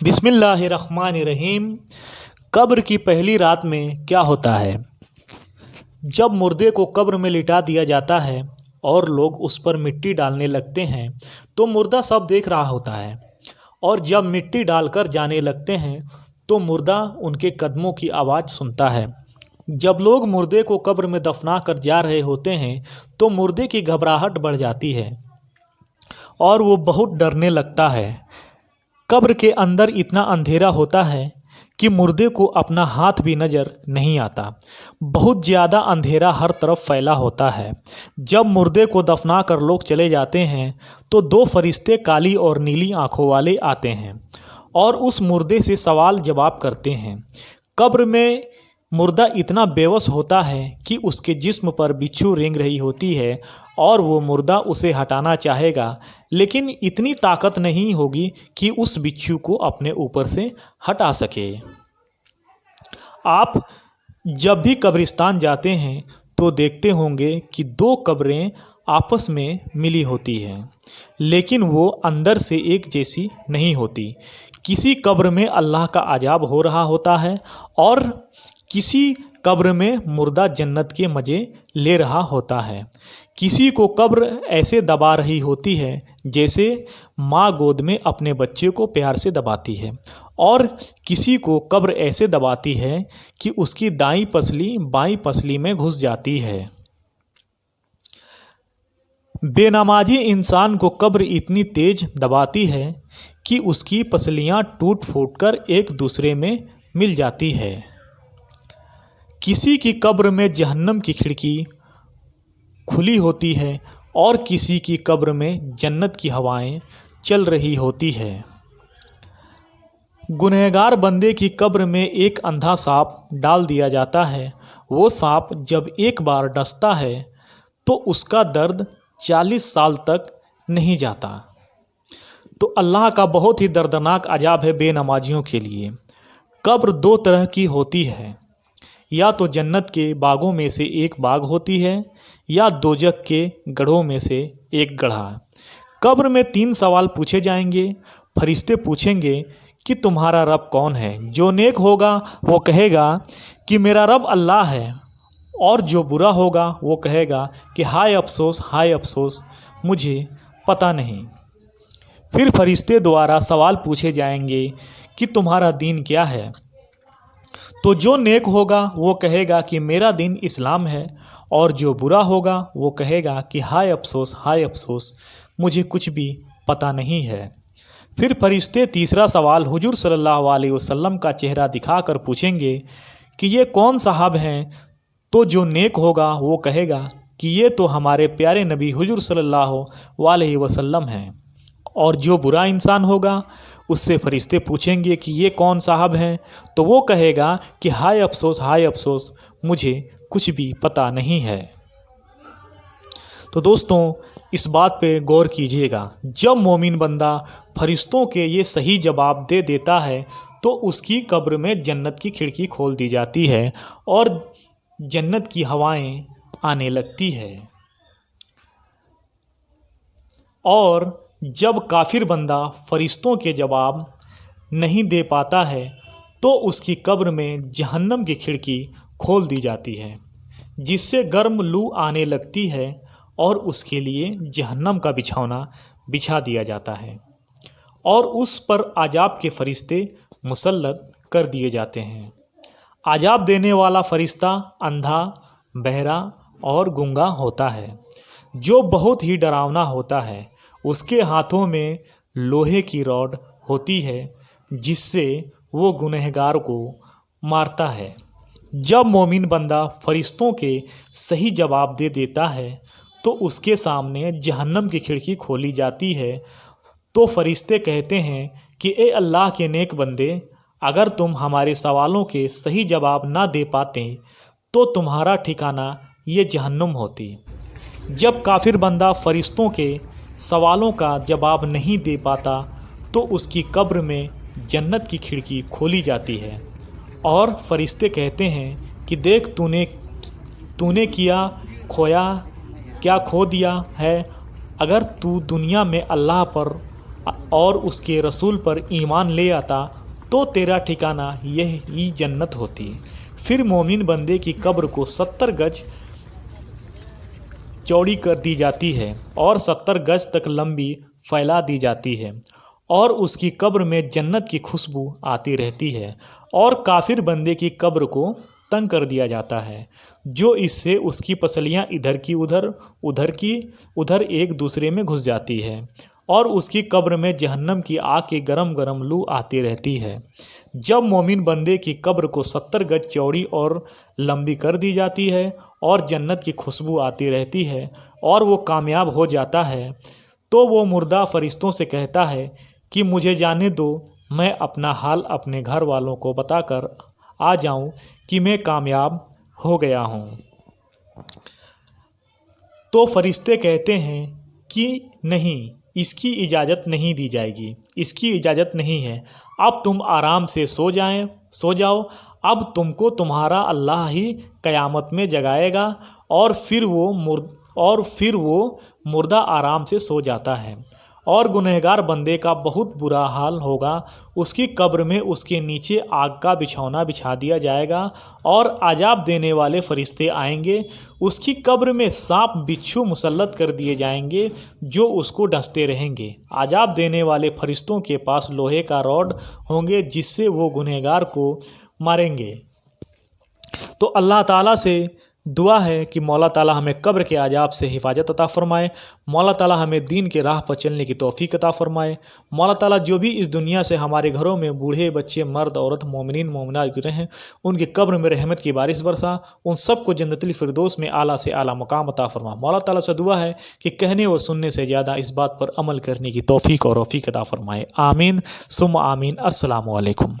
बिस्मिल्लाहिर्रहमानिर्रहीम। कब्र की पहली रात में क्या होता है? जब मुर्दे को कब्र में लिटा दिया जाता है और लोग उस पर मिट्टी डालने लगते हैं तो मुर्दा सब देख रहा होता है, और जब मिट्टी डालकर जाने लगते हैं तो मुर्दा उनके कदमों की आवाज़ सुनता है। जब लोग मुर्दे को कब्र में दफना कर जा रहे होते हैं तो मुर्दे की घबराहट बढ़ जाती है और वो बहुत डरने लगता है। कब्र के अंदर इतना अंधेरा होता है कि मुर्दे को अपना हाथ भी नज़र नहीं आता। बहुत ज़्यादा अंधेरा हर तरफ फैला होता है। जब मुर्दे को दफना कर लोग चले जाते हैं तो दो फरिश्ते काली और नीली आंखों वाले आते हैं और उस मुर्दे से सवाल जवाब करते हैं। कब्र में मुर्दा इतना बेवश होता है कि उसके जिस्म पर बिच्छू रेंग रही होती है और वो मुर्दा उसे हटाना चाहेगा, लेकिन इतनी ताकत नहीं होगी कि उस बिच्छू को अपने ऊपर से हटा सके। आप जब भी कब्रिस्तान जाते हैं तो देखते होंगे कि दो कब्रें आपस में मिली होती हैं, लेकिन वो अंदर से एक जैसी नहीं होती। किसी कब्र में अल्लाह का अजाब हो रहा होता है और किसी कब्र में मुर्दा जन्नत के मज़े ले रहा होता है। किसी को कब्र ऐसे दबा रही होती है जैसे माँ गोद में अपने बच्चे को प्यार से दबाती है, और किसी को कब्र ऐसे दबाती है कि उसकी दाईं पसली बाईं पसली में घुस जाती है। बेनमाजी इंसान को कब्र इतनी तेज दबाती है कि उसकी पसलियाँ टूट फूट कर एक दूसरे में मिल जाती है। किसी की कब्र में जहन्नम की खिड़की खुली होती है और किसी की कब्र में जन्नत की हवाएं चल रही होती है। गुनहगार बंदे की कब्र में एक अंधा सांप डाल दिया जाता है। वो सांप जब एक बार डसता है तो उसका दर्द 40 साल तक नहीं जाता। तो अल्लाह का बहुत ही दर्दनाक अजाब है बेनमाजियों के लिए। कब्र दो तरह की होती है, या तो जन्नत के बागों में से एक बाग होती है या दोजख के गढ़ों में से एक गढ़ा। कब्र में 3 सवाल पूछे जाएंगे। फरिश्ते पूछेंगे कि तुम्हारा रब कौन है? जो नेक होगा वो कहेगा कि मेरा रब अल्लाह है, और जो बुरा होगा वो कहेगा कि हाय अफसोस मुझे पता नहीं। फिर फरिश्ते द्वारा सवाल पूछे जाएंगे कि तुम्हारा दीन क्या है? तो जो नेक होगा वो कहेगा कि मेरा दीन इस्लाम है, और जो बुरा होगा वो कहेगा कि हाय अफसोस मुझे कुछ भी पता नहीं है। फिर फरिश्ते तीसरा सवाल हुजूर सल्लल्लाहु अलैहि वसल्लम का चेहरा दिखाकर पूछेंगे कि ये कौन साहब हैं? तो जो नेक होगा वो कहेगा कि ये तो हमारे प्यारे नबी हुजूर सल्लल्लाहु अलैहि वसल्लम हैं। और जो बुरा इंसान होगा उससे फरिश्ते पूछेंगे कि ये कौन साहब हैं? तो वो कहेगा कि हाय अफसोस मुझे कुछ भी पता नहीं है। तो दोस्तों, इस बात पे गौर कीजिएगा। जब मोमिन बंदा फरिश्तों के ये सही जवाब दे देता है तो उसकी कब्र में जन्नत की खिड़की खोल दी जाती है और जन्नत की हवाएं आने लगती है। और जब काफिर बंदा फरिश्तों के जवाब नहीं दे पाता है तो उसकी कब्र में जहन्नम की खिड़की खोल दी जाती है, जिससे गर्म लू आने लगती है और उसके लिए जहन्नम का बिछौना बिछा दिया जाता है और उस पर अजाब के फरिश्ते मुसल्लत कर दिए जाते हैं। अजाब देने वाला फरिश्ता अंधा, बहरा और गूंगा होता है, जो बहुत ही डरावना होता है। उसके हाथों में लोहे की रॉड होती है जिससे वो गुनहगार को मारता है। जब मोमिन बंदा फरिश्तों के सही जवाब दे देता है तो उसके सामने जहन्नम की खिड़की खोली जाती है। तो फरिश्ते कहते हैं कि ए अल्लाह के नेक बंदे, अगर तुम हमारे सवालों के सही जवाब ना दे पाते तो तुम्हारा ठिकाना ये जहन्नुम होती। जब काफिर बंदा फरिश्तों के सवालों का जवाब नहीं दे पाता तो उसकी कब्र में जन्नत की खिड़की खोली जाती है और फरिश्ते कहते हैं कि देख तूने किया खोया क्या खो दिया है। अगर तू दुनिया में अल्लाह पर और उसके रसूल पर ईमान ले आता तो तेरा ठिकाना यही जन्नत होती। फिर मोमिन बंदे की कब्र को 70 गज चौड़ी कर दी जाती है और 70 गज तक लंबी फैला दी जाती है और उसकी कब्र में जन्नत की खुशबू आती रहती है। और काफिर बंदे की कब्र को तंग कर दिया जाता है, जो इससे उसकी पसलियां इधर की उधर, उधर की उधर एक दूसरे में घुस जाती है और उसकी कब्र में जहन्नम की आग की गरम गरम लू आती रहती है। जब मोमिन बंदे की कब्र को 70 गज चौड़ी और लंबी कर दी जाती है और जन्नत की खुशबू आती रहती है और वो कामयाब हो जाता है, तो वो मुर्दा फरिश्तों से कहता है कि मुझे जाने दो, मैं अपना हाल अपने घर वालों को बताकर आ जाऊं कि मैं कामयाब हो गया हूं। तो फरिश्ते कहते हैं कि नहीं, इसकी इजाज़त नहीं दी जाएगी, इसकी इजाज़त नहीं है। अब तुम आराम से सो जाओ। अब तुमको तुम्हारा अल्लाह ही क़यामत में जगाएगा। और फिर वो मुर्दा आराम से सो जाता है और गुनहगार बंदे का बहुत बुरा हाल होगा। उसकी कब्र में उसके नीचे आग का बिछौना बिछा दिया जाएगा और अजाब देने वाले फरिश्ते आएंगे। उसकी कब्र में सांप बिच्छू मुसल्लत कर दिए जाएंगे जो उसको डसते रहेंगे। अजाब देने वाले फरिश्तों के पास लोहे का रॉड होंगे जिससे वो गुनहगार को मारेंगे। तो अल्लाह ताला से दुआ है कि मौला ताला हमें कब्र के अजाब से हिफाजत अता फ़रमाए। मौला ताला हमें दीन के राह पर चलने की तौफीक अता फ़रमाए। मौला ताला जो भी इस दुनिया से हमारे घरों में बूढ़े बच्चे मर्द औरत मोमिनीन मोमिनात गुजरे हैं, उनकी कब्र में रहमत की बारिश बरसा, उन सबको जन्नतुल फिरदौस में आला से आला मकाम अता फ़रमा। मौला ताला से दुआ है कि कहने और सुनने से ज़्यादा इस बात पर अमल करने की तौफीक और रफ़ीक अता फ़रमाए। आमीन सुम्मा आमीन। अस्सलामु अलैकुम।